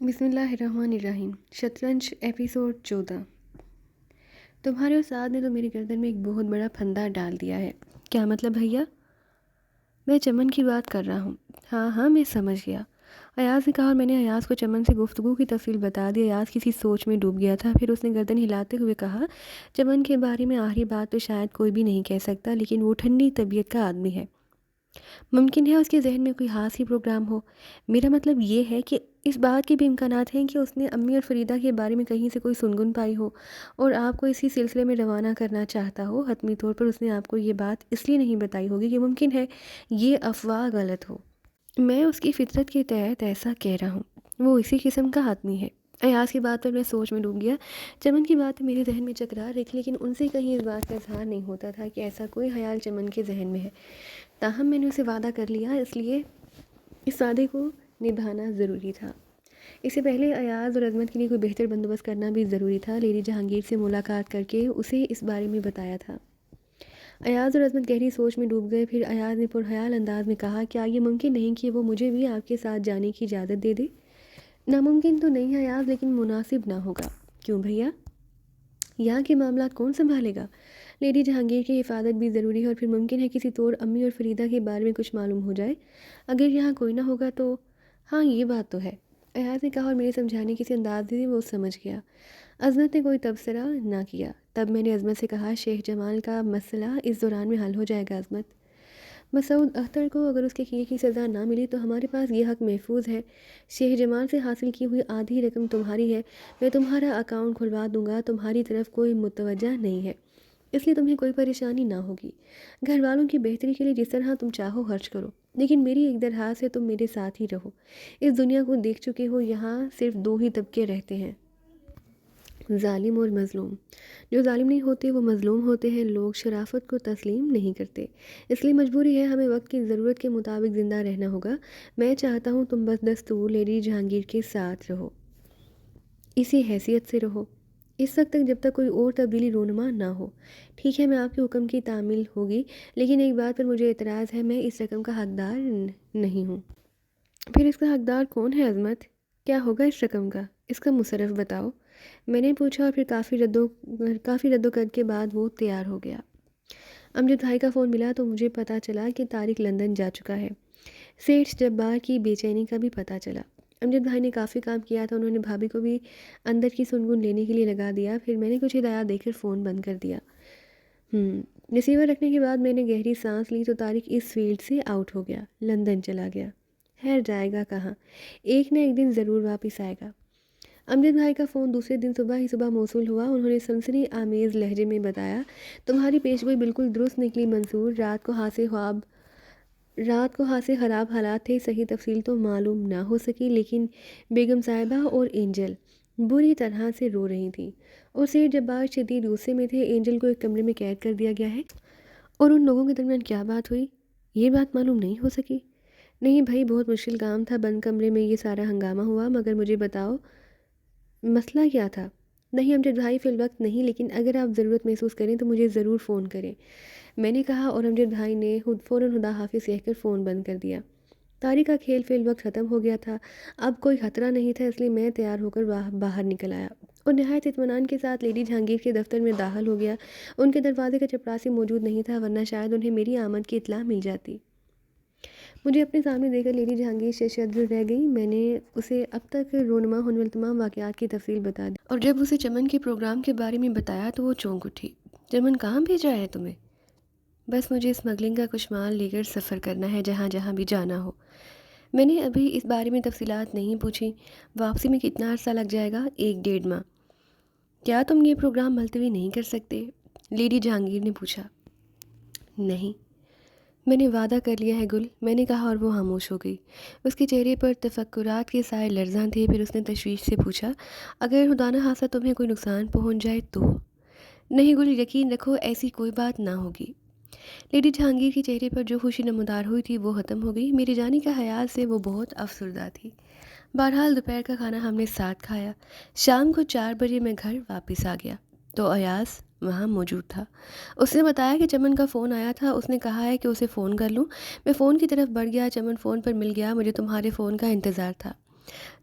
بسم اللہ الرحمن الرحیم۔ شطرنج ایپیسوڈ 14۔ تمہارے استاد نے تو میری گردن میں ایک بہت بڑا پھندا ڈال دیا ہے۔ کیا مطلب بھیا؟ میں چمن کی بات کر رہا ہوں۔ ہاں میں سمجھ گیا، ایاز نے کہا، اور میں نے ایاز کو چمن سے گفتگو کی تفصیل بتا دی۔ ایاز کسی سوچ میں ڈوب گیا تھا، پھر اس نے گردن ہلاتے ہوئے کہا، چمن کے بارے میں آخری بات تو شاید کوئی بھی نہیں کہہ سکتا، لیکن وہ ٹھنڈی طبیعت کا آدمی ہے۔ ممکن ہے اس کے ذہن میں کوئی خاص ہی پروگرام ہو۔ میرا مطلب یہ ہے کہ اس بات کے بھی امکانات ہیں کہ اس نے امی اور فریدہ کے بارے میں کہیں سے کوئی سنگن پائی ہو اور آپ کو اسی سلسلے میں روانہ کرنا چاہتا ہو۔ حتمی طور پر اس نے آپ کو یہ بات اس لیے نہیں بتائی ہوگی کہ ممکن ہے یہ افواہ غلط ہو۔ میں اس کی فطرت کے تحت ایسا کہہ رہا ہوں، وہ اسی قسم کا آدمی ہے۔ ایاز کی بات پر میں سوچ میں ڈوب گیا۔ چمن کی بات میرے ذہن میں چکرا رہی تھی، لیکن ان سے کہیں اس بات کا اظہار نہیں ہوتا تھا کہ ایسا کوئی خیال چمن کے ذہن میں ہے۔ تاہم میں نے اسے وعدہ کر لیا، اس لیے اس وعدے کو نبھانا ضروری تھا۔ اس سے پہلے ایاز اور عظمت کے لیے کوئی بہتر بندوبست کرنا بھی ضروری تھا۔ لیڈی جہانگیر سے ملاقات کر کے اسے اس بارے میں بتایا تھا۔ ایاز اور عظمت گہری سوچ میں ڈوب گئے۔ پھر ایاز نے پرخیال انداز میں کہا، کیا یہ ممکن نہیں کہ وہ مجھے بھی آپ کے ساتھ جانے کی اجازت دے دے؟ ناممکن تو نہیں ہے ایاز، لیکن مناسب نہ ہوگا۔ کیوں بھیا؟ یہاں کے معاملات کون سنبھالے گا؟ لیڈی جہانگیر کی حفاظت بھی ضروری ہے، اور پھر ممکن ہے کسی طور امی اور فریدہ کے بارے میں کچھ معلوم ہو جائے۔ اگر یہاں کوئی نہ ہوگا تو ہاں، یہ بات تو ہے، ایاز نے کہا، اور میرے سمجھانے کسی انداز سے وہ سمجھ گیا۔ عظمت نے کوئی تبصرہ نہ کیا۔ تب میں نے عظمت سے کہا، شیخ جمال کا مسئلہ اس دوران میں حل ہو جائے گا عظمت۔ مسعود اختر کو اگر اس کے کیے کی سزا نہ ملی تو ہمارے پاس یہ حق محفوظ ہے، شیخ جمال سے حاصل کی ہوئی آدھی رقم تمہاری ہے، میں تمہارا اکاؤنٹ کھلوا دوں گا، تمہاری طرف کوئی متوجہ نہیں ہے، اس لیے تمہیں کوئی پریشانی نہ ہوگی۔ گھر والوں کی بہتری کے لیے جس طرح تم چاہو خرچ کرو، لیکن میری ایک درخواست ہے، تم میرے ساتھ ہی رہو۔ اس دنیا کو دیکھ چکے ہو، یہاں صرف دو ہی طبقے رہتے ہیں، ظالم اور مظلوم۔ جو ظالم نہیں ہوتے وہ مظلوم ہوتے ہیں۔ لوگ شرافت کو تسلیم نہیں کرتے، اس لیے مجبوری ہے، ہمیں وقت کی ضرورت کے مطابق زندہ رہنا ہوگا۔ میں چاہتا ہوں تم بس دستور لیڈی جہانگیر کے ساتھ رہو، اسی حیثیت سے رہو، اس وقت تک جب تک کوئی اور تبدیلی رونما نہ ہو۔ ٹھیک ہے، میں آپ کے حکم کی تعمیل ہوگی، لیکن ایک بات پر مجھے اعتراض ہے، میں اس رقم کا حقدار نہیں ہوں۔ پھر اس کا حقدار کون ہے عظمت؟ کیا ہوگا اس رقم کا؟ اس کا مصرف بتاؤ، میں نے پوچھا، اور پھر کافی رد و کد کے بعد وہ تیار ہو گیا۔ امجد بھائی کا فون ملا تو مجھے پتہ چلا کہ طارق لندن جا چکا ہے۔ سیٹھ جبار کی بے چینی کا بھی پتہ چلا۔ امجد بھائی نے کافی کام کیا تھا، انہوں نے بھابھی کو بھی اندر کی سنگن لینے کے لیے لگا دیا۔ پھر میں نے کچھ ہدایات دے کر فون بند کر دیا۔ ریسیور رکھنے کے بعد میں نے گہری سانس لی تو طارق اس فیلڈ سے آؤٹ ہو گیا، لندن چلا گیا۔ خیر، جائے گا کہاں؟ ایک نہ ایک دن ضرور واپس آئے گا۔ امجد بھائی کا فون دوسرے دن صبح موصول ہوا۔ انہوں نے سنسنی آمیز لہجے میں بتایا، تمہاری پیشگوئی بالکل درست نکلی منصور، رات کو ہاتھ سے خراب حالات تھے، صحیح تفصیل تو معلوم نہ ہو سکی، لیکن بیگم صاحبہ اور اینجل بری طرح سے رو رہی تھیں، اور سیٹھ جبار شدید غصے میں تھے۔ اینجل کو ایک کمرے میں قید کر دیا گیا ہے۔ اور ان لوگوں کے درمیان کیا بات ہوئی؟ یہ بات معلوم نہیں ہو سکی۔ نہیں بھائی، بہت مشکل کام تھا، بند کمرے میں یہ سارا ہنگامہ ہوا، مگر مجھے بتاؤ مسئلہ کیا تھا؟ نہیں امجد بھائی، فی الوقت نہیں، لیکن اگر آپ ضرورت محسوس کریں تو مجھے ضرور فون کریں، میں نے کہا، اور امجد بھائی نے فوراً خدا حافظ کہہ کر فون بند کر دیا۔ طارق کا کھیل فی الوقت ختم ہو گیا تھا، اب کوئی خطرہ نہیں تھا، اس لیے میں تیار ہو کر باہر نکل آیا اور نہایت اطمینان کے ساتھ لیڈی جہانگیر کے دفتر میں داخل ہو گیا۔ ان کے دروازے کا چپراسی موجود نہیں تھا، ورنہ شاید انہیں میری آمد کی اطلاع مل جاتی۔ مجھے اپنے سامنے دے کر لیڈی جہانگیر ششدر رہ گئی۔ میں نے اسے اب تک رونما ہونے والے تمام واقعات کی تفصیل بتا دی، اور جب اسے چمن کے پروگرام کے بارے میں بتایا تو وہ چونک اٹھی۔ چمن کہاں بھیجا ہے تمہیں؟ بس مجھے اسمگلنگ کا کچھ مال لے کر سفر کرنا ہے، جہاں جہاں بھی جانا ہو۔ میں نے ابھی اس بارے میں تفصیلات نہیں پوچھی۔ واپسی میں کتنا عرصہ لگ جائے گا؟ 1-1.5 ماہ۔ کیا تم یہ پروگرام ملتوی نہیں کر سکتے؟ لیڈی جہانگیر نے پوچھا۔ نہیں، میں نے وعدہ کر لیا ہے گل، میں نے کہا، اور وہ خاموش ہو گئی۔ اس کے چہرے پر تفکرات کے سائے لرزاں تھے۔ پھر اس نے تشویش سے پوچھا، اگر خدا نہ خواستہ تمہیں کوئی نقصان پہنچ جائے تو؟ نہیں گل، یقین رکھو ایسی کوئی بات نہ ہوگی۔ لیڈی جہانگیر کے چہرے پر جو خوشی نمودار ہوئی تھی وہ ختم ہو گئی۔ میرے جانے کا خیال سے وہ بہت افسردہ تھی۔ بہرحال دوپہر کا کھانا ہم نے ساتھ کھایا۔ شام کو 4 بجے میں گھر واپس آ گیا تو ایاز وہاں موجود تھا۔ اس نے بتایا کہ چمن کا فون آیا تھا، اس نے کہا ہے کہ اسے فون کر لوں۔ میں فون کی طرف بڑھ گیا، چمن فون پر مل گیا، مجھے تمہارے فون کا انتظار تھا۔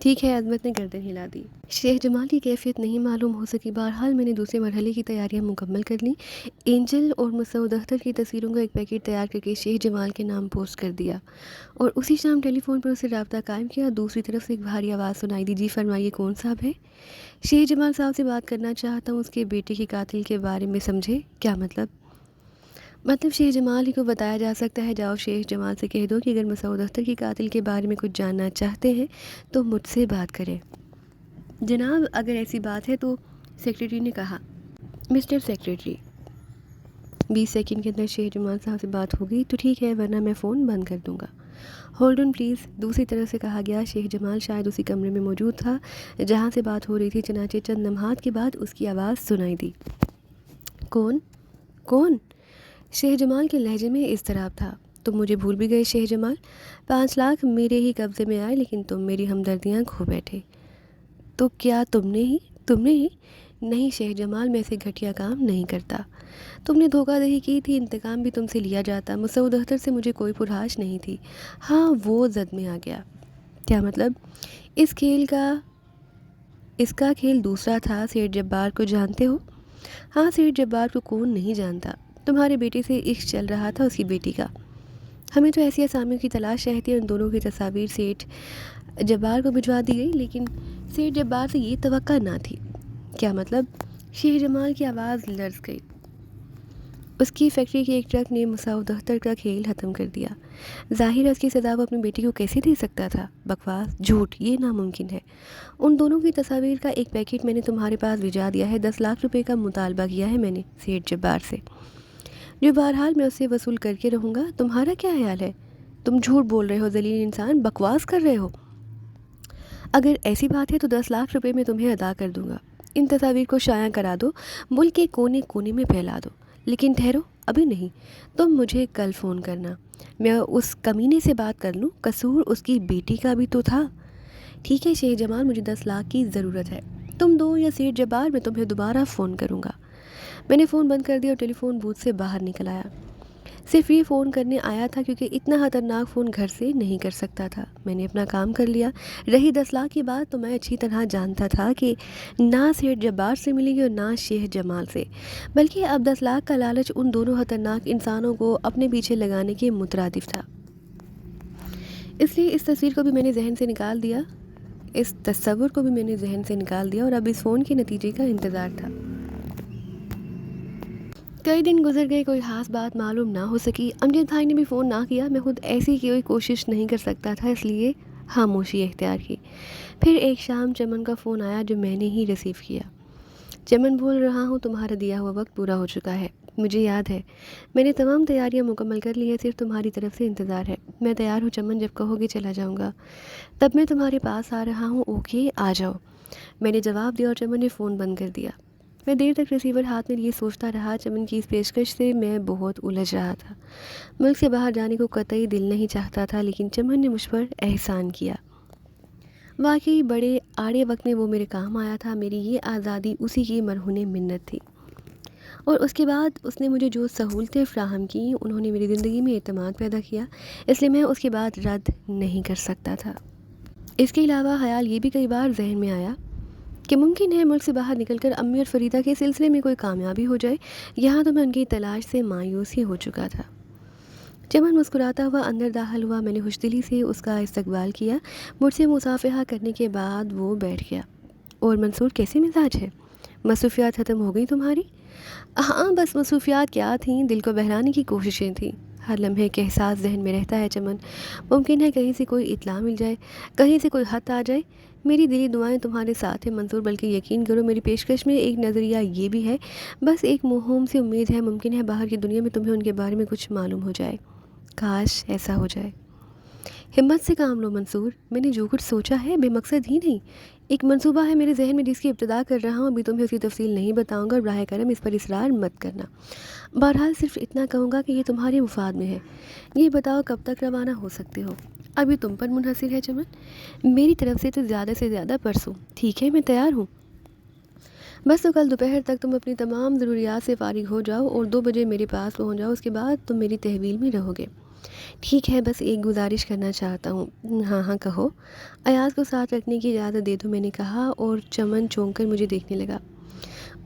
ٹھیک ہے، عظمت نے گردن ہلا دی۔ شیخ جمال کی کیفیت نہیں معلوم ہو سکی، بہرحال میں نے دوسرے مرحلے کی تیاریاں مکمل کر لیں۔ اینجل اور مسعود اختر کی تصویروں کا ایک پیکٹ تیار کر کے شیخ جمال کے نام پوسٹ کر دیا اور اسی شام ٹیلی فون پر اسے رابطہ قائم کیا۔ دوسری طرف سے ایک بھاری آواز سنائی دی، جی فرمائیے، کون صاحب ہے؟ شیخ جمال صاحب سے بات کرنا چاہتا ہوں، اس کے بیٹے کے قاتل کے بارے میں، سمجھے؟ کیا مطلب شیخ جمال ہی کو بتایا جا سکتا ہے۔ جاؤ شیخ جمال سے کہہ دو کہ اگر مسعود اختر کی قاتل کے بارے میں کچھ جاننا چاہتے ہیں تو مجھ سے بات کریں۔ جناب، اگر ایسی بات ہے تو، سیکریٹری نے کہا۔ مسٹر سیکریٹری، 20 سیکنڈ کے اندر شیخ جمال صاحب سے بات ہوگی تو ٹھیک ہے، ورنہ میں فون بند کر دوں گا۔ ہولڈ آن پلیز، دوسری طرف سے کہا گیا۔ شیخ جمال شاید اسی کمرے میں موجود تھا جہاں سے بات ہو رہی تھی، چنانچہ چند لمحات کے بعد اس کی آواز سنائی دی۔ کون؟ شیخ جمال کے لہجے میں اضطراب تھا۔ تم مجھے بھول بھی گئے شیخ جمال؟ 5 لاکھ میرے ہی قبضے میں آئے، لیکن تم میری ہمدردیاں کھو بیٹھے۔ تو کیا تم نے ہی؟ نہیں شیخ جمال، میں سے گھٹیا کام نہیں کرتا۔ تم نے دھوکہ دہی کی تھی، انتقام بھی تم سے لیا جاتا۔ مسعود اختر سے مجھے کوئی پرہاش نہیں تھی۔ ہاں، وہ زد میں آ گیا۔ کیا مطلب؟ اس کا کھیل دوسرا تھا۔ سیٹھ جبار کو جانتے ہو؟ ہاں، سیٹھ جبار کو کون نہیں جانتا؟ تمہارے بیٹے سے عشق چل رہا تھا، اس کی بیٹی کا۔ ہمیں تو ایسی اسامیوں کی تلاش رہتی ہے۔ ان دونوں کی تصاویر سیٹھ جبار کو بھجوا دی گئی، لیکن سیٹھ جبار سے یہ توقع نہ تھی۔ کیا مطلب؟ شیخ جمال کی آواز لرز گئی۔ اس کی فیکٹری کے ایک ٹرک نے مسعود اختر کا کھیل ختم کر دیا۔ ظاہر ہے اس کی سزا وہ اپنی بیٹی کو کیسے دے سکتا تھا؟ بکواس، جھوٹ، یہ ناممکن ہے۔ ان دونوں کی تصاویر کا ایک پیکٹ میں نے تمہارے پاس بھیجا دیا ہے۔ 10 لاکھ روپے کا مطالبہ کیا ہے میں نے سیٹھ جبار سے، جو بہرحال میں اس سے وصول کر کے رہوں گا۔ تمہارا کیا خیال ہے؟ تم جھوٹ بول رہے ہو ذلیل انسان، بکواس کر رہے ہو۔ اگر ایسی بات ہے تو 10 لاکھ روپے میں تمہیں ادا کر دوں گا۔ ان تصاویر کو شائع کرا دو، ملک کے کونے کونے میں پھیلا دو۔ لیکن ٹھہرو، ابھی نہیں، تم مجھے کل فون کرنا، میں اس کمینے سے بات کر لوں۔ قصور اس کی بیٹی کا بھی تو تھا۔ ٹھیک ہے شیخ جمال، مجھے 10 لاکھ کی ضرورت ہے۔ تم دو یا سیٹھ جبار، میں تمہیں دوبارہ فون کروں گا۔ میں نے فون بند کر دیا اور ٹیلی فون بوتھ سے باہر نکل آیا۔ صرف یہ فون کرنے آیا تھا کیونکہ اتنا خطرناک فون گھر سے نہیں کر سکتا تھا۔ میں نے اپنا کام کر لیا۔ رہی 10 لاکھ کی بات، تو میں اچھی طرح جانتا تھا کہ نہ سیٹھ جبار سے ملے گی اور نہ شیخ جمال سے، بلکہ اب 10 لاکھ کا لالچ ان دونوں خطرناک انسانوں کو اپنے پیچھے لگانے کے مترادف تھا۔ اس لیے اس تصور کو بھی میں نے ذہن سے نکال دیا اور اب اس فون کے نتیجے کا انتظار تھا۔ کئی دن گزر گئے، کوئی خاص بات معلوم نہ ہو سکی۔ امجد بھائی نے بھی فون نہ کیا۔ میں خود ایسی کوئی کوشش نہیں کر سکتا تھا، اس لیے خاموشی اختیار کی۔ پھر ایک شام چمن کا فون آیا جو میں نے ہی ریسیو کیا۔ چمن، بول رہا ہوں، تمہارا دیا ہوا وقت پورا ہو چکا ہے۔ مجھے یاد ہے، میں نے تمام تیاریاں مکمل کر لی ہیں، صرف تمہاری طرف سے انتظار ہے۔ میں تیار ہوں چمن، جب کہو گے چلا جاؤں گا۔ تب میں تمہارے پاس آ رہا ہوں۔ اوکے، آ جاؤ، میں نے جواب دیا اور چمن نے فون بند کر دیا۔ میں دیر تک ریسیور ہاتھ میں لیے سوچتا رہا۔ چمن کی اس پیشکش سے میں بہت الجھ رہا تھا۔ ملک سے باہر جانے کو قطعی دل نہیں چاہتا تھا، لیکن چمن نے مجھ پر احسان کیا۔ واقعی بڑے آڑے وقت میں وہ میرے کام آیا تھا۔ میری یہ آزادی اسی کی مرہون منت تھی، اور اس کے بعد اس نے مجھے جو سہولتیں فراہم کیں، انہوں نے میری زندگی میں اعتماد پیدا کیا، اس لیے میں اس کے بعد رد نہیں کر سکتا تھا۔ اس کے علاوہ خیال یہ بھی کئی بار ذہن میں آیا کہ ممکن ہے ملک سے باہر نکل کر امی اور فریدہ کے سلسلے میں کوئی کامیابی ہو جائے۔ یہاں تو میں ان کی تلاش سے مایوس ہی ہو چکا تھا۔ چمن مسکراتا ہوا اندر داخل ہوا۔ میں نے خوش دلی سے اس کا استقبال کیا۔ مجھ سے مصافحہ کرنے کے بعد وہ بیٹھ گیا۔ اور منصور، کیسے مزاج ہے؟ مصروفیات ختم ہو گئی تمہاری؟ ہاں، بس مصروفیات کیا تھیں، دل کو بہلانے کی کوششیں تھیں۔ ہر لمحے کے احساس ذہن میں رہتا ہے چمن۔ ممکن ہے کہیں سے کوئی اطلاع مل جائے، کہیں سے کوئی خط آ جائے۔ میری دلی دعائیں تمہارے ساتھ ہیں منصور، بلکہ یقین کرو میری پیشکش میں ایک نظریہ یہ بھی ہے، بس ایک موہوم سی امید ہے، ممکن ہے باہر کی دنیا میں تمہیں ان کے بارے میں کچھ معلوم ہو جائے۔ کاش ایسا ہو جائے۔ ہمت سے کام لو منصور، میں نے جو کچھ سوچا ہے بے مقصد ہی نہیں، ایک منصوبہ ہے میرے ذہن میں جس کی ابتدا کر رہا ہوں۔ ابھی تمہیں اس کی تفصیل نہیں بتاؤں گا اور براہ کرم اس پر اصرار مت کرنا۔ بہرحال صرف اتنا کہوں گا کہ یہ تمہارے مفاد میں ہے۔ یہ بتاؤ کب تک روانہ ہو سکتے ہو؟ ابھی تم پر منحصر ہے چمن، میری طرف سے تو زیادہ پرسوں۔ ٹھیک ہے، میں تیار ہوں۔ بس تو کل دوپہر تک تم اپنی تمام ضروریات سے فارغ ہو جاؤ اور 2 بجے میرے پاس پہنچ جاؤ۔ اس کے بعد تم میری تحویل میں رہو گے۔ ٹھیک ہے، بس ایک گزارش کرنا چاہتا ہوں۔ ہاں ہاں کہو۔ ایاز کو ساتھ رکھنے کی اجازت دے دو، میں نے کہا، اور چمن چونک کر مجھے دیکھنے لگا۔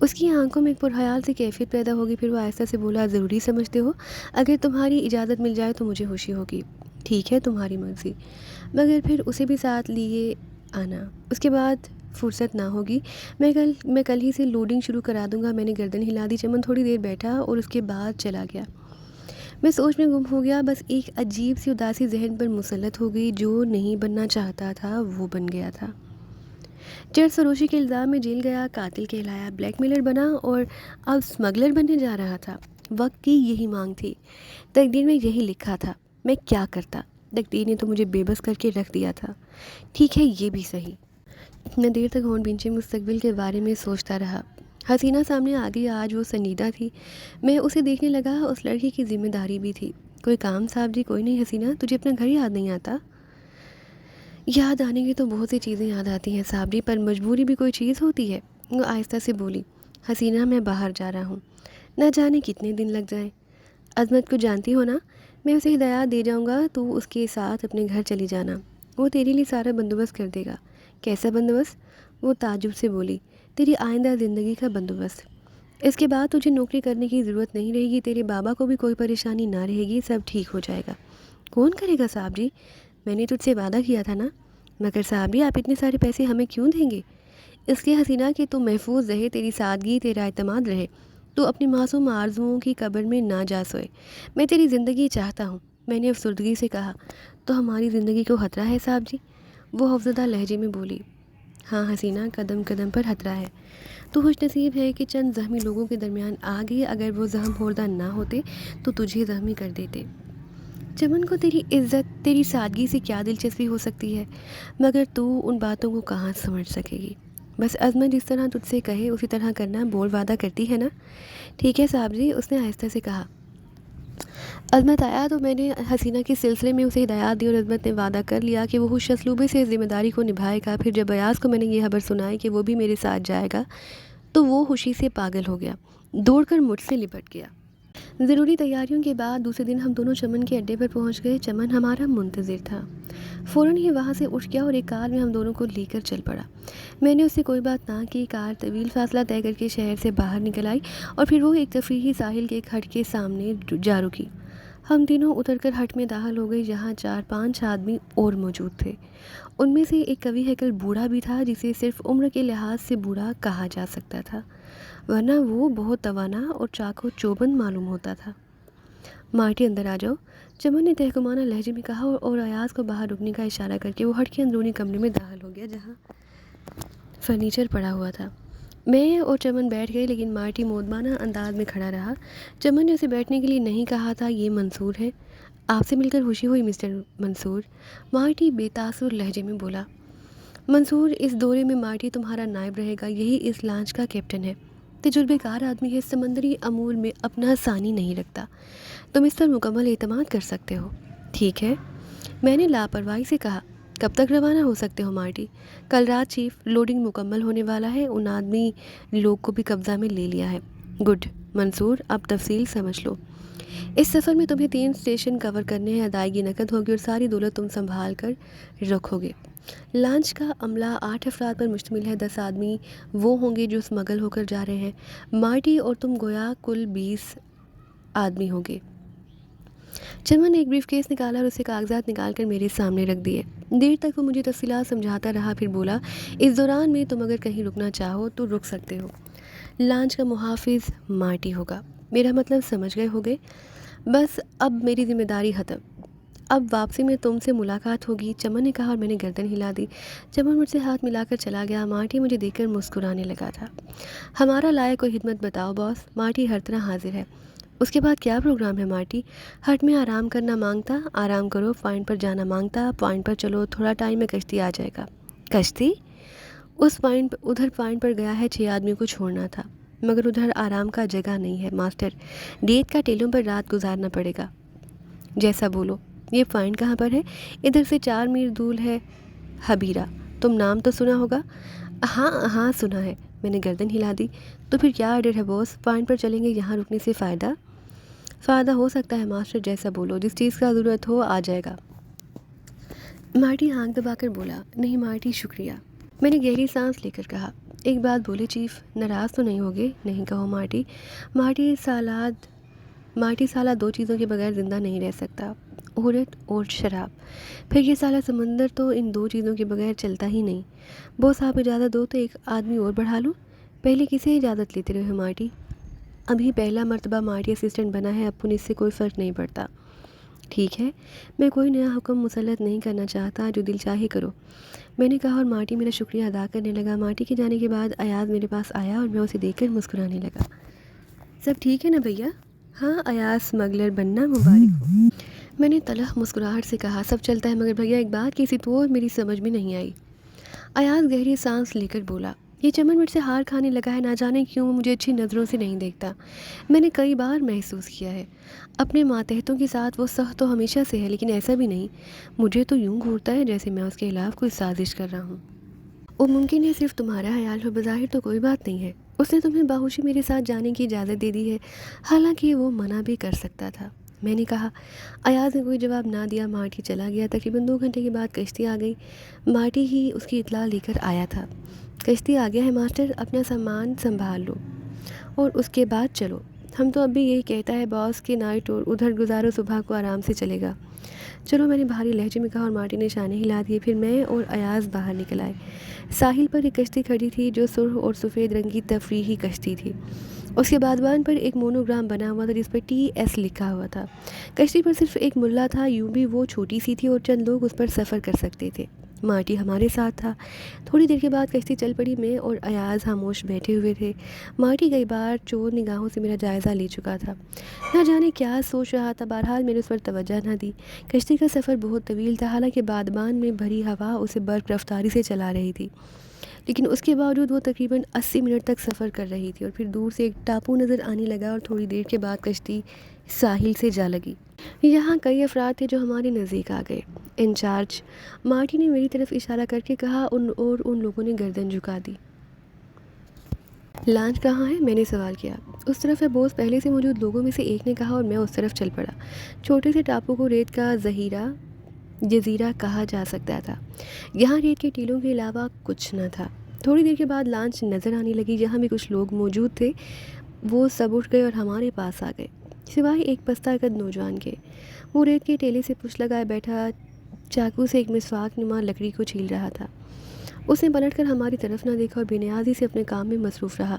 اس کی آنکھوں میں ایک پرخیال سی کیفیت پیدا ہوگی، پھر وہ آہستہ سے بولا، ضروری سمجھتے ہو؟ اگر تمہاری اجازت مل جائے تو مجھے خوشی ہوگی۔ ٹھیک ہے، تمہاری مرضی، مگر پھر اسے بھی ساتھ لیے آنا، اس کے بعد فرصت نہ ہوگی۔ میں کل ہی سے لوڈنگ شروع کرا دوں گا۔ میں نے گردن ہلا دی۔ چمن تھوڑی دیر بیٹھا اور اس کے بعد چلا گیا۔ میں سوچ میں گم ہو گیا، بس ایک عجیب سی اداسی ذہن پر مسلط ہو گئی۔ جو نہیں بننا چاہتا تھا وہ بن گیا تھا۔ چرس فروشی کے الزام میں جیل گیا، قاتل کہلایا، بلیک میلر بنا اور اب اسمگلر بننے جا رہا تھا۔ وقت کی یہی مانگ تھی، تقدیر میں یہی لکھا تھا۔ میں کیا کرتا؟ تقدیر نے تو مجھے بے بس کر کے رکھ دیا تھا۔ ٹھیک ہے، یہ بھی صحیح۔ میں دیر تک ہونٹ بھینچے مستقبل کے بارے میں سوچتا رہا۔ حسینہ سامنے آ گئی، آج وہ سنجیدہ تھی۔ میں اسے دیکھنے لگا، اس لڑکی کی ذمہ داری بھی تھی۔ کوئی کام صاحب جی؟ کوئی نہیں حسینہ، تجھے اپنا گھر یاد نہیں آتا؟ یاد آنے کی تو بہت سی چیزیں یاد آتی ہیں صاحب جی، پر مجبوری بھی کوئی چیز ہوتی ہے۔ وہ آہستہ سے بولی۔ حسینہ، میں باہر جا رہا ہوں، نہ جانے کتنے دن لگ جائیں۔ عظمت کو جانتی ہو نا، میں اسے ہدایات دے جاؤں گا، تو اس کے ساتھ اپنے گھر چلی جانا، وہ تیرے لیے سارا بندوبست کر دے گا۔ کیسا بندوبست؟ وہ تعجب سے بولی۔ تیری آئندہ زندگی کا بندوبست۔ اس کے بعد تجھے نوکری کرنے کی ضرورت نہیں رہے گی، تیرے بابا کو بھی کوئی پریشانی نہ رہے گی، سب ٹھیک ہو جائے گا۔ کون کرے گا صاحب جی؟ میں نے تجھ سے وعدہ کیا تھا نا۔ مگر صاحب جی، آپ اتنے سارے پیسے ہمیں کیوں دیں گے؟ اس لیے حسینہ کہ تو محفوظ رہے، تیری سادگی، تیرا اعتماد رہے، تو اپنی معصوم آرزوؤں کی قبر میں نہ جا سوئے۔ میں تیری زندگی چاہتا ہوں، میں نے افسردگی سے کہا۔ تو ہماری زندگی کو خطرہ ہے صاحب جی؟ وہ خوفزدہ لہجے میں بولی۔ ہاں حسینہ، قدم قدم پر خطرہ ہے۔ تو خوش نصیب ہے کہ چند زخمی لوگوں کے درمیان آ گئی، اگر وہ زخم خوردہ نہ ہوتے تو تجھے زخمی کر دیتے۔ چمن کو تیری عزت، تیری سادگی سے کیا دلچسپی ہو سکتی ہے، مگر تو ان باتوں کو کہاں سمجھ سکے گی؟ بس عظمت جس طرح تجھ سے کہے اسی طرح کرنا، بول وعدہ کرتی ہے نا؟ ٹھیک ہے صاحب جی، اس نے آہستہ سے کہا۔ عظمت آیا تو میں نے حسینہ کے سلسلے میں اسے ہدایات دی، اور عظمت نے وعدہ کر لیا کہ وہ خوش اسلوبی سے اس ذمہ داری کو نبھائے گا۔ پھر جب ایاز کو میں نے یہ خبر سنائی کہ وہ بھی میرے ساتھ جائے گا، تو وہ خوشی سے پاگل ہو گیا، دوڑ کر مجھ سے لپٹ گیا۔ ضروری تیاریوں کے بعد دوسرے دن ہم دونوں چمن کے اڈے پر پہنچ گئے۔ چمن ہمارا منتظر تھا، فوراً ہی وہاں سے اٹھ گیا اور ایک کار میں ہم دونوں کو لے کر چل پڑا۔ میں نے اس سے کوئی بات نہ کی، کار طویل فاصلہ طے کر کے شہر سے باہر نکل آئی، اور پھر وہ ایک تفریحی ساحل کے ایک ہٹ کے سامنے جا رکی۔ ہم تینوں اتر کر ہٹ میں داخل ہو گئے، جہاں 4-5 آدمی اور موجود تھے۔ ان میں سے ایک قوی ہیکل بوڑھا بھی تھا، جسے صرف عمر کے لحاظ سے بوڑھا کہا جا سکتا تھا، ورنہ وہ بہت توانا اور چاق و چوبند معلوم ہوتا تھا۔ مارٹی، اندر آ جاؤ، چمن نے تہکمانہ لہجے میں کہا، اور ایاز کو باہر رکنے کا اشارہ کر کے وہ ہٹ کے اندرونی کمرے میں داخل ہو گیا، جہاں فرنیچر پڑا ہوا تھا۔ میں اور چمن بیٹھ گئے، لیکن مارٹی مودبانہ انداز میں کھڑا رہا۔ چمن نے اسے بیٹھنے کے لیے نہیں کہا تھا۔ یہ منصور ہے، آپ سے مل کر خوشی ہوئی مسٹر منصور، مارٹی بے تاثر لہجے میں بولا۔ منصور اس دورے میں مارٹی تمہارا نائب رہے گا، یہی اس لانچ کا کیپٹن ہے، تجربے کار آدمی ہے، سمندری امور میں اپنا ثانی نہیں رکھتا، تم اس پر مکمل اعتماد کر سکتے ہو۔ ٹھیک ہے، میں نے لاپرواہی سے کہا۔ کب تک روانہ ہو سکتے ہو مارٹی؟ کل رات چیف، لوڈنگ مکمل ہونے والا ہے، ان آدمی لوگ کو بھی قبضہ میں لے لیا ہے۔ گڈ منصور، اب تفصیل سمجھ لو۔ اس سفر میں تمہیں 3 اسٹیشن کور کرنے ہیں، ادائیگی نقد ہوگی اور ساری دولت تم سنبھال کر رکھو گے۔ لانچ کا عملہ 8 افراد پر مشتمل ہے، 10 آدمی وہ ہوں گے جو اسمگل ہو کر جا رہے ہیں، مارٹی اور تم گویا کل 20 آدمی ہوں گے۔ چمن نے ایک بریف کیس نکالا اور اسے کاغذات نکال کر میرے سامنے رکھ دیے۔ دیر تک وہ مجھے تفصیلات سمجھاتا رہا، پھر بولا، اس دوران میں تم اگر کہیں رکنا چاہو تو رک سکتے ہو۔ لانچ کا محافظ مارٹی ہوگا، میرا مطلب سمجھ گئے ہوگے؟ بس اب میری ذمہ داری ختم، اب واپسی میں تم سے ملاقات ہوگی، چمن نے کہا، اور میں نے گردن ہلا دی۔ چمن مجھ سے ہاتھ ملا کر چلا گیا۔ مارٹی مجھے دیکھ کر مسکرانے لگا تھا۔ ہمارا لائق کوئی خدمت بتاؤ باس، مارٹی ہر طرح حاضر ہے۔ اس کے بعد کیا پروگرام ہے مارٹی؟ ہٹ میں آرام کرنا مانگتا، آرام کرو، پوائنٹ پر جانا مانگتا، پوائنٹ پر چلو، تھوڑا ٹائم میں کشتی آ جائے گا۔ کشتی؟ ادھر پوائنٹ پر گیا ہے، 6 آدمیوں کو چھوڑنا تھا، مگر ادھر آرام کا جگہ نہیں ہے ماسٹر، ڈیت کا ٹیلوں پر رات گزارنا پڑے گا۔ جیسا بولو۔ یہ پوائنٹ کہاں پر ہے؟ ادھر سے 4 میل دور ہے، حبیرہ، تم نام تو سنا ہوگا؟ ہاں ہاں سنا ہے، میں نے گردن ہلا دی۔ تو پھر کیا آرڈر ہے باس؟ پوائنٹ پر چلیں گے، یہاں رکنے سے فائدہ ہو سکتا ہے ماسٹر، جیسا بولو، جس چیز کا ضرورت ہو آ جائے گا۔ مارٹی آنکھ دبا کر بولا، نہیں مارٹی شکریہ۔ میں نے گہری سانس لے کر کہا، ایک بات بولے چیف، ناراض تو نہیں ہوگے؟ نہیں کہو مارٹی، مارٹی سالہ دو چیزوں کے بغیر زندہ نہیں رہ سکتا، عورت اور شراب۔ پھر یہ سالہ سمندر تو ان دو چیزوں کے بغیر چلتا ہی نہیں۔ بوس آپ اجازت دو تو ایک آدمی اور بڑھا لوں؟ پہلے کسے اجازت لیتے رہے مارٹی؟ ابھی پہلا مرتبہ مارٹی اسسٹنٹ بنا ہے، اب اس سے کوئی فرق نہیں پڑتا۔ ٹھیک ہے، میں کوئی نیا حکم مسلط نہیں کرنا چاہتا، جو دل چاہے کرو، میں نے کہا، اور مارٹی میرا شکریہ ادا کرنے لگا۔ مارٹی کے جانے کے بعد ایاز میرے پاس آیا اور میں اسے دیکھ کر مسکرانے لگا۔ سب ٹھیک ہے نا بھیا؟ ہاں ایاز اسمگلر بننا مبارک ہو، میں نے تلخ مسکراہٹ سے کہا۔ سب چلتا ہے، مگر بھیا ایک بات کسی تو میری سمجھ میں نہیں آئی۔ ایاز گہری سانس لے کر بولا، یہ چمن مجھ سے ہار کھانے لگا ہے، نہ جانے کیوں مجھے اچھی نظروں سے نہیں دیکھتا۔ میں نے کئی بار محسوس کیا ہے، اپنے ماتحتوں کے ساتھ وہ سخت تو ہمیشہ سے ہے، لیکن ایسا بھی نہیں، مجھے تو یوں گھورتا ہے جیسے میں اس کے خلاف کوئی سازش کر رہا ہوں۔ وہ ممکن ہے صرف تمہارا خیال ہو، بظاہر تو کوئی بات نہیں ہے، اس نے تمہیں باہوشی میرے ساتھ جانے کی اجازت دے دی ہے، حالانکہ وہ منع بھی کر سکتا تھا، میں نے کہا۔ ایاز نے کوئی جواب نہ دیا۔ مارٹی چلا گیا۔ تقریباً 2 گھنٹے کے بعد کشتی آ گئی۔ مارٹی ہی اس کی اطلاع لے کر آیا تھا۔ کشتی آ گیا ہے ماسٹر، اپنا سامان سنبھال لو اور اس کے بعد چلو۔ ہم تو اب بھی یہی کہتا ہے باس کے نائٹ اور ادھر گزارو، صبح کو آرام سے چلے گا۔ چلو، میں نے بھاری لہجے میں کہا اور مارٹی نے شانے ہلا دیے۔ پھر میں اور ایاز باہر نکل آئے۔ ساحل پر ایک کشتی کھڑی تھی جو سرخ اور سفید رنگ کی تفریحی کشتی تھی۔ اس کے بادبان پر ایک مونوگرام بنا ہوا تھا جس پر TS لکھا ہوا تھا۔ کشتی پر صرف ایک ملا تھا، یوں بھی وہ چھوٹی سی تھی اور چند لوگ اس پر سفر کر سکتے تھے۔ مارٹی ہمارے ساتھ تھا۔ تھوڑی دیر کے بعد کشتی چل پڑی۔ میں اور ایاز خاموش بیٹھے ہوئے تھے۔ مارٹی کئی بار چور نگاہوں سے میرا جائزہ لے چکا تھا، نہ جانے کیا سوچ رہا تھا، بہرحال میں نے اس پر توجہ نہ دی۔ کشتی کا سفر بہت طویل تھا، حالانکہ بادبان میں بھری ہوا اسے برق رفتاری سے چلا رہی تھی، لیکن اس کے باوجود وہ تقریباً 80 منٹ تک سفر کر رہی تھی، اور پھر دور سے ایک ٹاپو نظر آنے لگا اور تھوڑی دیر کے بعد کشتی ساحل سے جا لگی۔ یہاں کئی افراد تھے جو ہمارے نزدیک آ گئے۔ انچارج، مارٹی نے میری طرف اشارہ کر کے کہا، ان لوگوں نے گردن جھکا دی۔ لانچ کہاں ہے؟ میں نے سوال کیا۔ اس طرف ہے بوس، پہلے سے موجود لوگوں میں سے ایک نے کہا، اور میں اس طرف چل پڑا۔ چھوٹے سے ٹاپو کو ریت کا جزیرہ کہا جا سکتا تھا۔ یہاں ریت کے ٹیلوں کے علاوہ کچھ نہ تھا۔ تھوڑی دیر کے بعد لانچ نظر آنے لگی۔ جہاں بھی کچھ لوگ موجود تھے وہ سب اٹھ گئے اور ہمارے پاس آ گئے، سوائے ایک پستہ قد نوجوان کے۔ وہ ریت کے ٹیلے سے پشت لگائے بیٹھا چاقو سے ایک مسواک نما لکڑی کو چھیل رہا تھا۔ اس نے پلٹ کر ہماری طرف نہ دیکھا اور بے نیازی سے اپنے کام میں مصروف رہا۔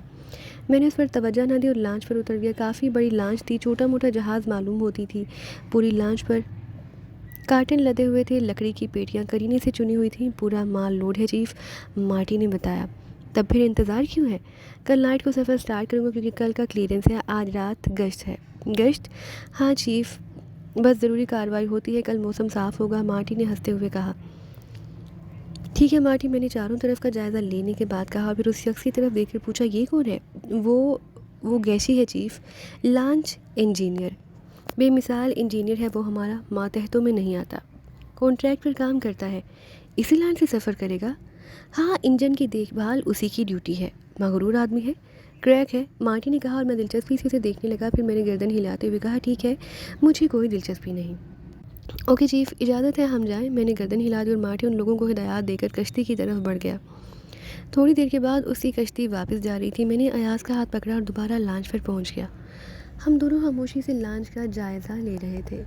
میں نے اس پر توجہ نہ دی اور لانچ پر اتر گیا۔ کافی بڑی لانچ تھی، چھوٹا موٹا جہاز معلوم ہوتی تھی۔ پوری لانچ پر کارٹن لدے ہوئے تھے، لکڑی کی پیٹیاں کرینے سے چنی ہوئی تھیں۔ پورا مال لوڈ ہے چیف، مارٹی نے بتایا۔ تب پھر انتظار کیوں ہے؟ کل نائٹ کو سفر سٹارٹ کروں گا کیونکہ کل کا کلیئرنس ہے، آج رات گشت ہے۔ گشت؟ ہاں چیف، بس ضروری کارروائی ہوتی ہے، کل موسم صاف ہوگا، مارٹی نے ہنستے ہوئے کہا۔ ٹھیک ہے مارٹی، میں نے چاروں طرف کا جائزہ لینے کے بعد کہا، پھر اس شخص کی طرف دیکھ کر پوچھا، یہ کون ہے؟ وہ گیشی ہے چیف، لانچ انجینئر، بے مثال انجینئر ہے وہ، ہمارا ماتحتوں میں نہیں آتا، کانٹریکٹ پر کام کرتا ہے۔ اسی لائن سے سفر کرے گا؟ ہاں، انجن کی دیکھ بھال اسی کی ڈیوٹی ہے، مغرور آدمی ہے، کریک ہے، مارٹی نے کہا، اور میں دلچسپی سے اسے دیکھنے لگا۔ پھر میں نے گردن ہلاتے ہوئے کہا، ٹھیک ہے، مجھے کوئی دلچسپی نہیں۔ اوکے چیف، اجازت ہے ہم جائیں؟ میں نے گردن ہلا دی اور مارٹی ان لوگوں کو ہدایات دے کر کشتی کی طرف بڑھ گیا۔ تھوڑی دیر کے بعد اس کی کشتی واپس جا رہی تھی۔ میں نے ایاز کا ہاتھ پکڑا اور دوبارہ لانچ پر پہنچ گیا۔ ہم دونوں خاموشی سے لانچ کا جائزہ لے رہے تھے۔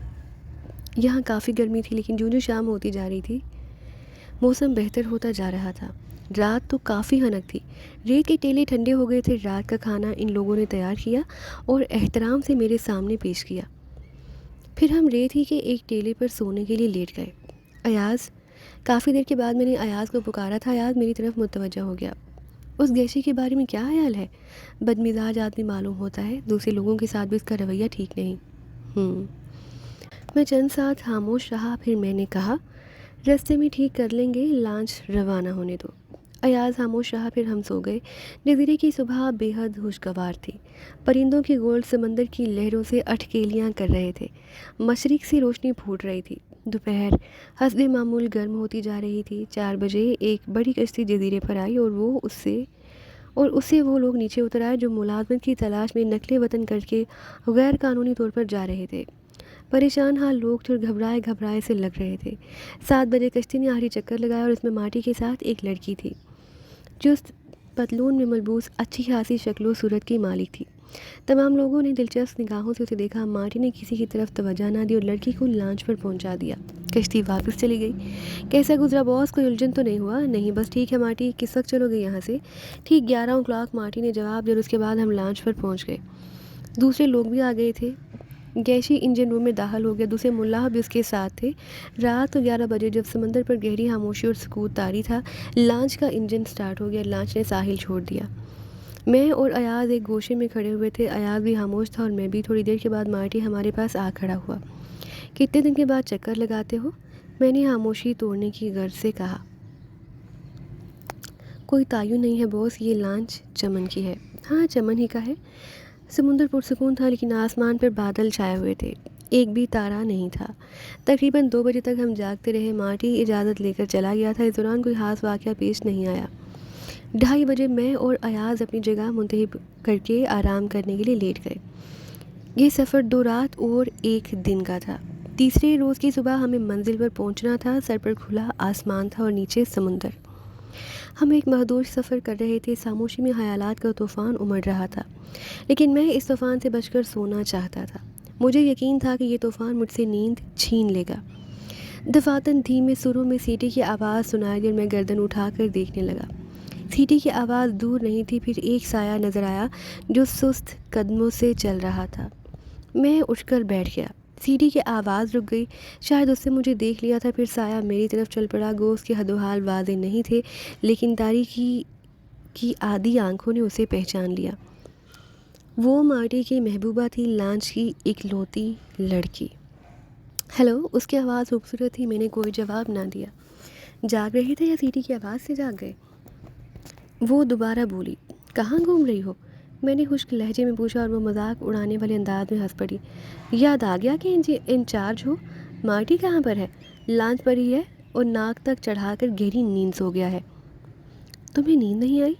یہاں کافی گرمی تھی، لیکن جو شام ہوتی جا رہی تھی موسم بہتر ہوتا جا رہا تھا۔ رات تو کافی خنک تھی، ریت کے ٹیلے ٹھنڈے ہو گئے تھے۔ رات کا کھانا ان لوگوں نے تیار کیا اور احترام سے میرے سامنے پیش کیا۔ پھر ہم ریت ہی کے ایک ٹیلے پر سونے کے لیے لیٹ گئے۔ ایاز، کافی دیر کے بعد میں نے ایاز کو پکارا تھا۔ ایاز میری طرف متوجہ ہو گیا۔ اس گیشی کے بارے میں کیا خیال ہے؟ بدمزاج آدمی معلوم ہوتا ہے، دوسرے لوگوں کے ساتھ بھی اس کا رویہ ٹھیک نہیں۔ میں چند ساتھ خاموش رہا، پھر میں نے کہا، رستے میں ٹھیک کر لیں گے، لانچ روانہ ہونے دو۔ ایاز خاموش رہا، پھر ہم سو گئے۔ جزیرے کی صبح بے حد خوشگوار تھی۔ پرندوں کے گول سمندر کی لہروں سے اٹکیلیاں کر رہے تھے۔ مشرق سے روشنی پھوٹ رہی تھی۔ دوپہر حسب معمول گرم ہوتی جا رہی تھی۔ 4 بجے ایک بڑی کشتی جزیرے پر آئی اور وہ اور اس سے وہ لوگ نیچے اتر آئے جو ملازمت کی تلاش میں نقل وطن کر کے غیر قانونی طور پر جا رہے تھے۔ پریشان حال لوگ تھے اور گھبرائے گھبرائے سے لگ رہے تھے۔ 7 بجے کشتی نے آخری چکر لگایا اور اس میں مارٹی کے ساتھ ایک لڑکی تھی جو پتلون میں ملبوس اچھی خاصی شکل و صورت کی مالک تھی۔ تمام لوگوں نے دلچسپ نگاہوں سے اسے دیکھا۔ مارٹی نے کسی کی طرف توجہ نہ دی اور لڑکی کو لانچ پر پہنچا دیا۔ کشتی واپس چلی گئی۔ کیسا گزرا باس؟ کوئی الجھن تو نہیں ہوا؟ نہیں، بس ٹھیک ہے مارٹی، کس وقت چلو گے یہاں سے؟ ٹھیک 11 مارٹی نے جواب دیا اور اس کے بعد ہم لانچ پر پہنچ گئے۔ دوسرے لوگ بھی آ گئے تھے۔ گیشی انجن روم میں داخل ہو گیا، دوسرے ملاح بھی اس کے ساتھ تھے۔ رات کو 11 بجے جب سمندر پر گہری خاموشی اور سکوت طاری تھا، لانچ کا انجن سٹارٹ ہو گیا۔ لانچ نے ساحل چھوڑ دیا۔ میں اور ایاز ایک گوشے میں کھڑے ہوئے تھے۔ ایاز بھی خاموش تھا اور میں بھی۔ تھوڑی دیر کے بعد مارٹی ہمارے پاس آ کھڑا ہوا۔ کتنے دن کے بعد چکر لگاتے ہو؟ میں نے خاموشی توڑنے کی غرض سے کہا۔ کوئی تعین نہیں ہے باس، یہ لانچ چمن کی ہے۔ ہاں چمن ہی کا ہے۔ سمندر پرسکون تھا لیکن آسمان پر بادل چھائے ہوئے تھے، ایک بھی تارا نہیں تھا۔ تقریباً 2 بجے تک ہم جاگتے رہے۔ مارٹی اجازت لے کر چلا گیا تھا۔ اس دوران کوئی خاص واقعہ پیش نہیں آیا۔ 2:30 بجے میں اور ایاز اپنی جگہ منتخب کر کے آرام کرنے کے لیے لیٹ گئے۔ یہ سفر 2 رات اور 1 دن کا تھا۔ تیسرے روز کی صبح ہمیں منزل پر پہنچنا تھا۔ سر پر کھلا آسمان تھا اور نیچے سمندر۔ ہم ایک مخدوش سفر کر رہے تھے۔ خاموشی میں خیالات کا طوفان امڑ رہا تھا، لیکن میں اس طوفان سے بچ کر سونا چاہتا تھا۔ مجھے یقین تھا کہ یہ طوفان مجھ سے نیند چھین لے گا۔ دفعتاً دھیمے سروں میں سیٹی کی آواز سنائی دی اور میں گردن اٹھا کر دیکھنے لگا۔ سیٹی کی آواز دور نہیں تھی، پھر ایک سایہ نظر آیا جو سست قدموں سے چل رہا تھا۔ میں اٹھ کر بیٹھ گیا۔ سیٹی کی آواز رک گئی۔ شاید اس سے مجھے دیکھ لیا تھا۔ پھر سایہ میری طرف چل پڑا۔ گو اس کے حد و حال واضح نہیں تھے، لیکن تاریکی کی آدھی آنکھوں نے اسے پہچان لیا۔ وہ مارٹی کی محبوبہ تھی، لانچ کی اکلوتی لڑکی۔ ہیلو، اس کی آواز خوبصورت تھی۔ میں نے کوئی جواب نہ دیا۔ جاگ رہے تھے یا سیٹی کی آواز سے جاگ گئے؟ وہ دوبارہ بولی۔ کہاں گھوم رہی ہو؟ میں نے خشک لہجے میں پوچھا اور وہ مذاق اڑانے والے انداز میں ہنس پڑی۔ یاد آ گیا کہ انچارج ہو؟ مارٹی کہاں پر ہے؟ لانچ پر ہی ہے اور ناک تک چڑھا کر گہری نیند سو گیا ہے۔ تمہیں نیند نہیں آئی؟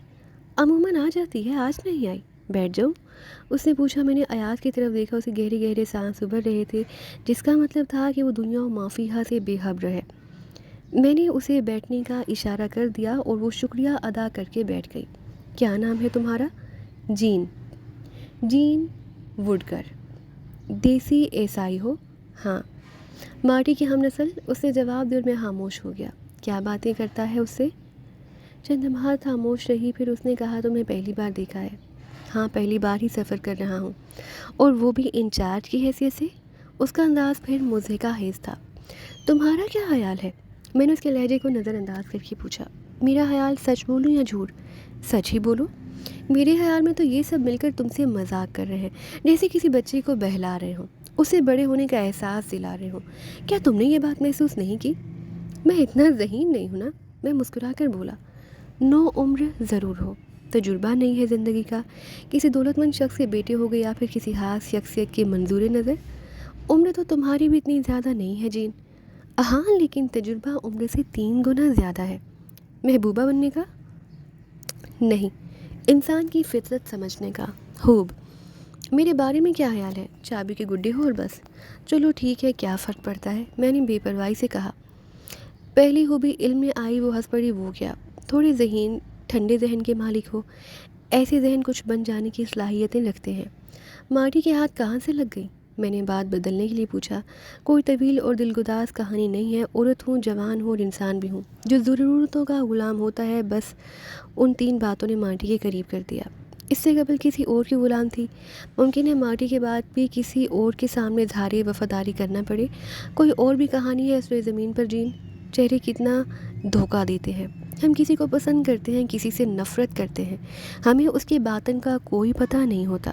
عموماً آ جاتی ہے، آج نہیں آئی۔ بیٹھ جاؤں؟ اس نے پوچھا۔ میں نے ایاز کی طرف دیکھا۔ اسے گہرے گہرے سانس ابھر رہے تھے، جس کا مطلب تھا کہ وہ دنیا و مافیہا سے بے خبر ہے۔ میں نے اسے بیٹھنے کا اشارہ کر دیا اور وہ شکریہ ادا کر کے بیٹھ گئی۔ کیا نام ہے تمہارا؟ جین۔ جین وڈکر۔ دیسی عیسائی ہو؟ ہاں۔ مارٹی کی ہم نسل؟ اس نے جواب دیا اور میں خاموش ہو گیا۔ کیا باتیں کرتا ہے اس سے؟ چند لمحات خاموش رہی، پھر اس نے کہا تمہیں پہلی بار دیکھا ہے؟ ہاں، پہلی بار ہی سفر کر رہا ہوں، اور وہ بھی انچارج کی حیثیت سے۔ اس کا انداز پھر مضحکہ خیز تھا۔ تمہارا کیا خیال ہے؟ میں نے اس کے لہجے کو نظر انداز کر کے پوچھا۔ میرا خیال سچ بولوں یا جھوٹ؟ سچ ہی بولو۔ میرے خیال میں تو یہ سب مل کر تم سے مذاق کر رہے ہیں، جیسے کسی بچے کو بہلا رہے ہوں، اسے بڑے ہونے کا احساس دلا رہے ہوں۔ کیا تم نے یہ بات محسوس نہیں کی؟ میں اتنا ذہین نہیں ہوں نا، میں مسکرا کر بولا۔ 9 عمر ضرور ہو، تجربہ نہیں ہے زندگی کا، کسی دولت مند شخص کے بیٹے ہو گئے یا پھر کسی خاص شخصیت کے منظور نظر۔ عمر تو تمہاری بھی اتنی زیادہ نہیں ہے جین۔ ہاں، لیکن تجربہ عمر سے 3 گنا زیادہ ہے۔ محبوبہ بننے کا؟ نہیں، انسان کی فطرت سمجھنے کا۔ خوب۔ میرے بارے میں کیا خیال ہے؟ چابی کے گڈے ہو اور بس۔ چلو ٹھیک ہے، کیا فرق پڑتا ہے؟ میں نے بے پرواہی سے کہا۔ پہلی خوبی علم میں آئی، وہ ہنس پڑی۔ وہ کیا؟ تھوڑے ذہین، ٹھنڈے ذہن کے مالک ہو۔ ایسے ذہن کچھ بن جانے کی صلاحیتیں رکھتے ہیں۔ مارٹی کے ہاتھ کہاں سے لگ گئی؟ میں نے بات بدلنے کے لیے پوچھا۔ کوئی طویل اور دلگداز کہانی نہیں ہے۔ عورت ہوں، جوان ہوں اور انسان بھی ہوں، جو ضرورتوں کا غلام ہوتا ہے، بس ان 3 باتوں نے مارٹی کے قریب کر دیا۔ اس سے قبل کسی اور کی غلام تھی؟ ممکن ہے مارٹی کے بعد بھی کسی اور کے سامنے اظہار وفاداری کرنا پڑے۔ کوئی اور بھی کہانی ہے اس روئے زمین پر جین؟ چہرے کتنا دھوکہ دیتے ہیں۔ ہم کسی کو پسند کرتے ہیں، کسی سے نفرت کرتے ہیں، ہمیں اس کے باطن کا کوئی پتہ نہیں ہوتا۔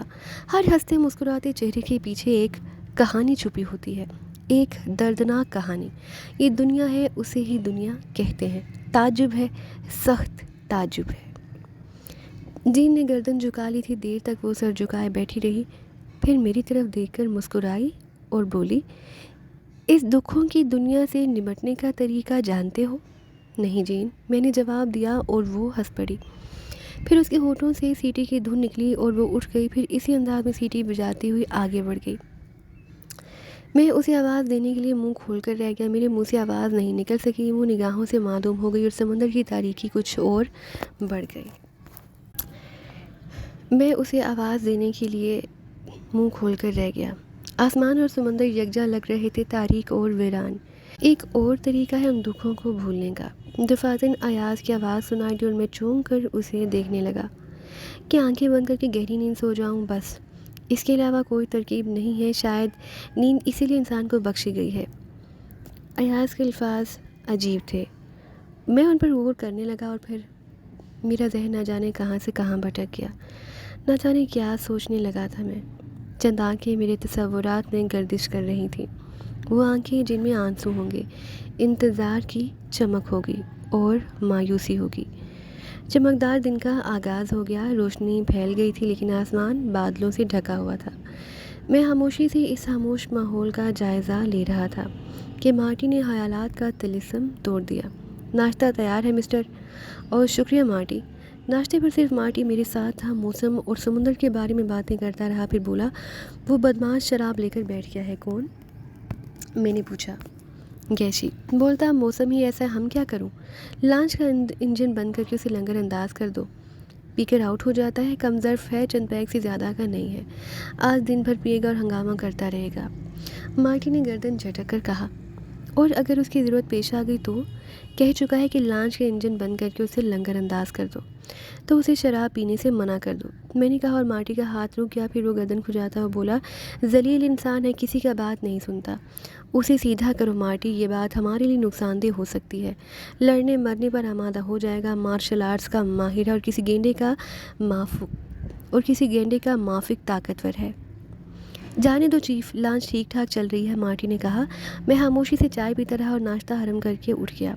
ہر ہنستے مسکراتے چہرے کے پیچھے ایک کہانی چھپی ہوتی ہے، ایک دردناک کہانی۔ یہ دنیا ہے، اسے ہی دنیا کہتے ہیں۔ تعجب ہے، سخت تعجب ہے۔ جین نے گردن جھکا لی تھی۔ دیر تک وہ سر جھکائے بیٹھی رہی، پھر میری طرف دیکھ کر مسکرائی اور بولی، اس دکھوں کی دنیا سے نمٹنے کا طریقہ جانتے ہو؟ نہیں جین، میں نے جواب دیا اور وہ ہنس پڑی۔ پھر اس کے ہونٹوں سے سیٹی کی دھن نکلی اور وہ اٹھ گئی، پھر اسی انداز میں سیٹی بجاتی ہوئی آگے بڑھ گئی۔ میں اسے آواز دینے کے لیے منہ کھول کر رہ گیا، میرے منہ سے آواز نہیں نکل سکی، وہ نگاہوں سے معدوم ہو گئی اور سمندر کی تاریکی کچھ اور بڑھ گئی۔ میں اسے آواز دینے کے لیے منہ کھول کر رہ گیا۔ آسمان اور سمندر یکجا لگ رہے تھے، تاریک اور ویران۔ ایک اور طریقہ ہے ان دکھوں کو بھولنے کا۔ دفعتاً ایاز کی آواز سنائی دی اور میں چونک کر اسے دیکھنے لگا کہ آنکھیں بند کر کے گہری نیند سو جاؤں، بس اس کے علاوہ کوئی ترکیب نہیں ہے، شاید نیند اسی لیے انسان کو بخشی گئی ہے۔ ایاز کے الفاظ عجیب تھے، میں ان پر غور کرنے لگا اور پھر میرا ذہن نہ جانے کہاں سے کہاں بھٹک گیا، نہ جانے کیا سوچنے لگا تھا میں۔ چند آنکھیں میرے تصورات میں گردش کر رہی تھیں، وہ آنکھیں جن میں آنسو ہوں گے، انتظار کی چمک ہوگی اور مایوسی ہوگی۔ چمکدار دن کا آغاز ہو گیا، روشنی پھیل گئی تھی لیکن آسمان بادلوں سے ڈھکا ہوا تھا۔ میں خاموشی سے اس خاموش ماحول کا جائزہ لے رہا تھا کہ مارٹی نے خیالات کا طلسم توڑ دیا۔ ناشتہ تیار ہے مسٹر؟ اور شکریہ مارٹی۔ ناشتے پر صرف مارٹی میرے ساتھ تھا، موسم اور سمندر کے بارے میں باتیں کرتا رہا، پھر بولا، وہ بدماش شراب لے کر بیٹھ گیا ہے، کون؟ میں نے پوچھا۔ گیشی بولتا، موسم ہی ایسا ہے، ہم کیا کروں؟ لانچ کا انجن بند کر کے اسے لنگر انداز کر دو، پی کر آؤٹ ہو جاتا ہے، کم ظرف ہے، چند پیگ سے زیادہ کا نہیں ہے، آج دن بھر پیے گا اور ہنگامہ کرتا رہے گا۔ مارٹی نے گردن جھٹک کر کہا، اور اگر اس کی ضرورت پیش آ گئی تو؟ کہہ چکا ہے کہ لانچ کا انجن بند کر کے اسے لنگر انداز کر دو، تو اسے شراب پینے سے منع کر دو، میں نے کہا، اور مارٹی کا ہاتھ رک گیا، پھر وہ گردن کھجاتا ہوا بولا، ذلیل انسان ہے، کسی کا بات نہیں سنتا، اسے سیدھا کرو مارٹی، یہ بات ہمارے لیے نقصان دہ ہو سکتی ہے، لڑنے مرنے پر آمادہ ہو جائے گا، مارشل آرٹس کا ماہر ہے اور کسی گینڈے کا مافک طاقتور ہے۔ جانے دو چیف، لانچ ٹھیک ٹھاک چل رہی ہے، مارٹی نے کہا۔ میں خاموشی سے چائے پیتا رہا اور ناشتہ حرم کر کے اٹھ گیا۔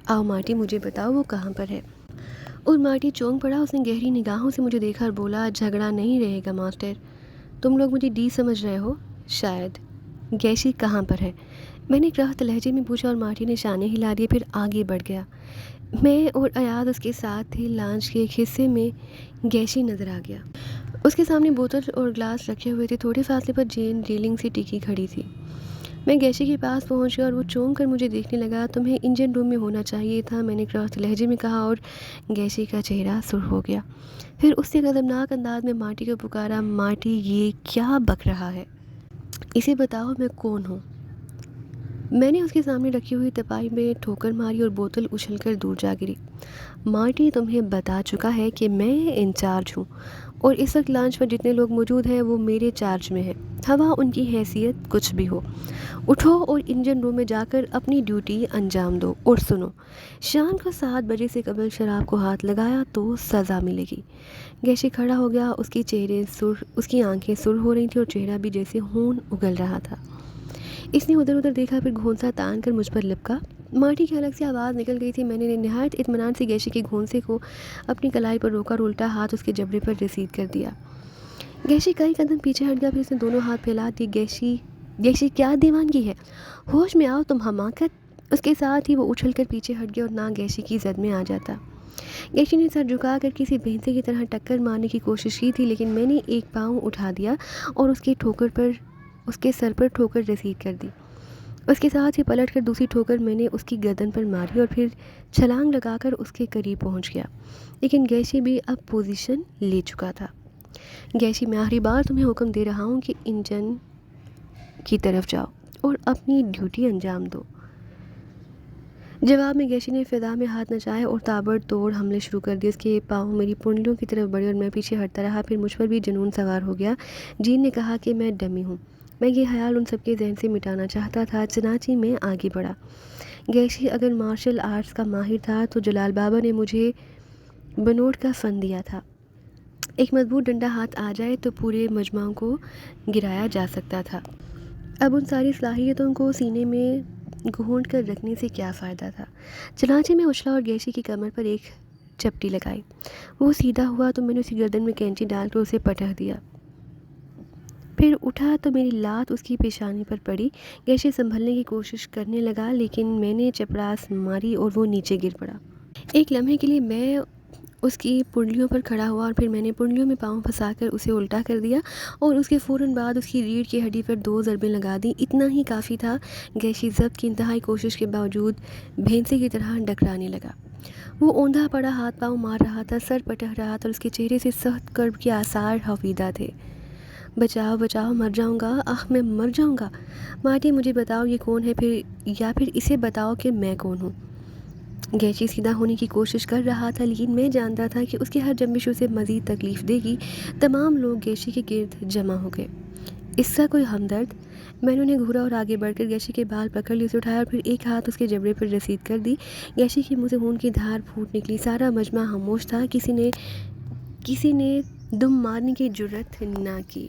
آؤ مارٹی، مجھے بتاؤ وہ کہاں پر ہے؟ اور مارٹی چونک پڑا، اس نے گہری نگاہوں سے مجھے دیکھا اور بولا، جھگڑا نہیں رہے گا ماسٹر، تم لوگ مجھے ڈی سمجھ رہے ہو شاید۔ گیشی کہاں پر ہے؟ میں نے قحط لہجے میں پوچھا اور مارٹی نے شانے ہلا دیے، پھر آگے بڑھ گیا۔ میں اور ایاز اس کے ساتھ تھے، لانچ کے ایک حصے میں گیشی نظر آ گیا، اس کے سامنے بوتل اور گلاس رکھے ہوئے تھے، تھوڑے فاصلے پر جین ریلنگ سے ٹکی کھڑی تھی۔ میں گیشی کے پاس پہنچ گیا اور وہ چونک کر مجھے دیکھنے لگا۔ تمہیں انجن روم میں ہونا چاہیے تھا، میں نے قحط لہجے میں کہا اور گیشی کا چہرہ سرخ ہو گیا۔ پھر اس سے غضبناک انداز میں مارٹی کو پکارا، مارٹی یہ کیا بک رہا ہے؟ اسے بتاؤ میں کون ہوں؟ میں نے اس کے سامنے رکھی ہوئی تپائی میں ٹھوکر ماری اور بوتل اچھل کر دور جا گری۔ مارٹی تمہیں بتا چکا ہے کہ میں انچارج ہوں اور اس وقت لانچ پر جتنے لوگ موجود ہیں وہ میرے چارج میں ہیں، ہوا ان کی حیثیت کچھ بھی ہو۔ اٹھو اور انجن روم میں جا کر اپنی ڈیوٹی انجام دو، اور سنو، شام کو 7 بجے سے قبل شراب کو ہاتھ لگایا تو سزا ملے گی۔ گیشی کھڑا ہو گیا، اس کی آنکھیں سرخ ہو رہی تھیں اور چہرہ بھی جیسے خون اگل رہا تھا۔ اس نے ادھر ادھر دیکھا، پھر گھونسا تان کر مجھ پر لپکا۔ مارٹی کی حلق سے آواز نکل گئی تھی، میں نے نہایت اطمینان سے گیشی کے گھونسے کو اپنی کلائی پر روکا اور الٹا ہاتھ اس کے جبڑے پر رسید کر دیا۔ گیشی کئی قدم پیچھے ہٹ گیا، پھر اس نے دونوں ہاتھ پھیلا دیے۔ گیشی کیا دیوانگی ہے، ہوش میں آؤ تم حماقت! اس کے ساتھ ہی وہ اچھل کر پیچھے ہٹ گیا اور نہ گیشی کی زد میں آ جاتا۔ گیشی نے سر جھکا کر کسی بھینسے کی طرح ٹکر مارنے کی کوشش کی تھی، لیکن میں نے ایک پاؤں اٹھا دیا اور اس کے سر پر ٹھوکر رسید کر دی۔ اس کے ساتھ ہی پلٹ کر دوسری ٹھوکر میں نے اس کی گردن پر ماری اور پھر چھلانگ لگا کر اس کے قریب پہنچ گیا، لیکن گیشی بھی اب پوزیشن لے چکا تھا۔ گیشی، میں آخری بار تمہیں حکم دے رہا ہوں کہ انجن کی طرف جاؤ اور اپنی ڈیوٹی انجام دو۔ جواب میں گیشی نے فضا میں ہاتھ نچائے اور تابڑ توڑ حملے شروع کر دیے۔ اس کے پاؤں میری پنڈلیوں کی طرف بڑھے اور میں پیچھے ہٹتا رہا، پھر مجھ پر بھی جنون سوار ہو گیا۔ جین نے کہا کہ میں ڈمی ہوں، میں یہ خیال ان سب کے ذہن سے مٹانا چاہتا تھا، چنانچہ میں آگے بڑھا۔ گیشی اگر مارشل آرٹس کا ماہر تھا تو جلال بابا نے مجھے بنوٹ کا فن دیا تھا، ایک مضبوط ڈنڈا ہاتھ آ جائے تو پورے مجمع کو گرایا جا سکتا تھا۔ اب ان ساری صلاحیتوں کو سینے میں گھونٹ کر رکھنے سے کیا فائدہ تھا؟ چنانچہ میں اچھلا اور گیشی کی کمر پر ایک چپٹی لگائی، وہ سیدھا ہوا تو میں نے اسی گردن میں کینچی ڈال کر اسے پٹخ دیا، پھر اٹھا تو میری لات اس کی پیشانی پر پڑی۔ گیشی سنبھلنے کی کوشش کرنے لگا، لیکن میں نے چپراس ماری اور وہ نیچے گر پڑا۔ ایک لمحے کے لیے میں اس کی پنڈلیوں پر کھڑا ہوا اور پھر میں نے پنڈلیوں میں پاؤں پھنسا کر اسے الٹا کر دیا اور اس کے فوراً بعد اس کی ریڑھ کی ہڈی پر 2 ضربیں لگا دیں۔ اتنا ہی کافی تھا۔ گیشی ضبط کی انتہائی کوشش کے باوجود بھینسے کی طرح ڈکرانے لگا۔ وہ اوندھا پڑا ہاتھ پاؤں مار رہا تھا، سر پٹک رہا تھا اور اس کے چہرے سے سخت کرب کے آثار حفیدہ تھے۔ بچاؤ بچاؤ، مر جاؤں گا، آخ میں مر جاؤں گا۔ مارٹی مجھے بتاؤ یہ کون ہے، پھر اسے بتاؤ کہ میں کون ہوں۔ گیشی سیدھا ہونے کی کوشش کر رہا تھا، لیکن میں جانتا تھا کہ اس کی ہر جنبش اسے مزید تکلیف دے گی۔ تمام لوگ گیشی کے گرد جمع ہو گئے۔ اس کا کوئی ہمدرد؟ میں نے انہیں گھورا اور آگے بڑھ کر گیشی کے بال پکڑ لیے، اسے اٹھایا اور پھر ایک ہاتھ اس کے جبڑے پر رسید کر دی۔ گیشی کے منہ سے خون کی دھار پھوٹ نکلی۔ سارا مجمع خاموش تھا، کسی نے دم مارنے کی جرات نہ کی۔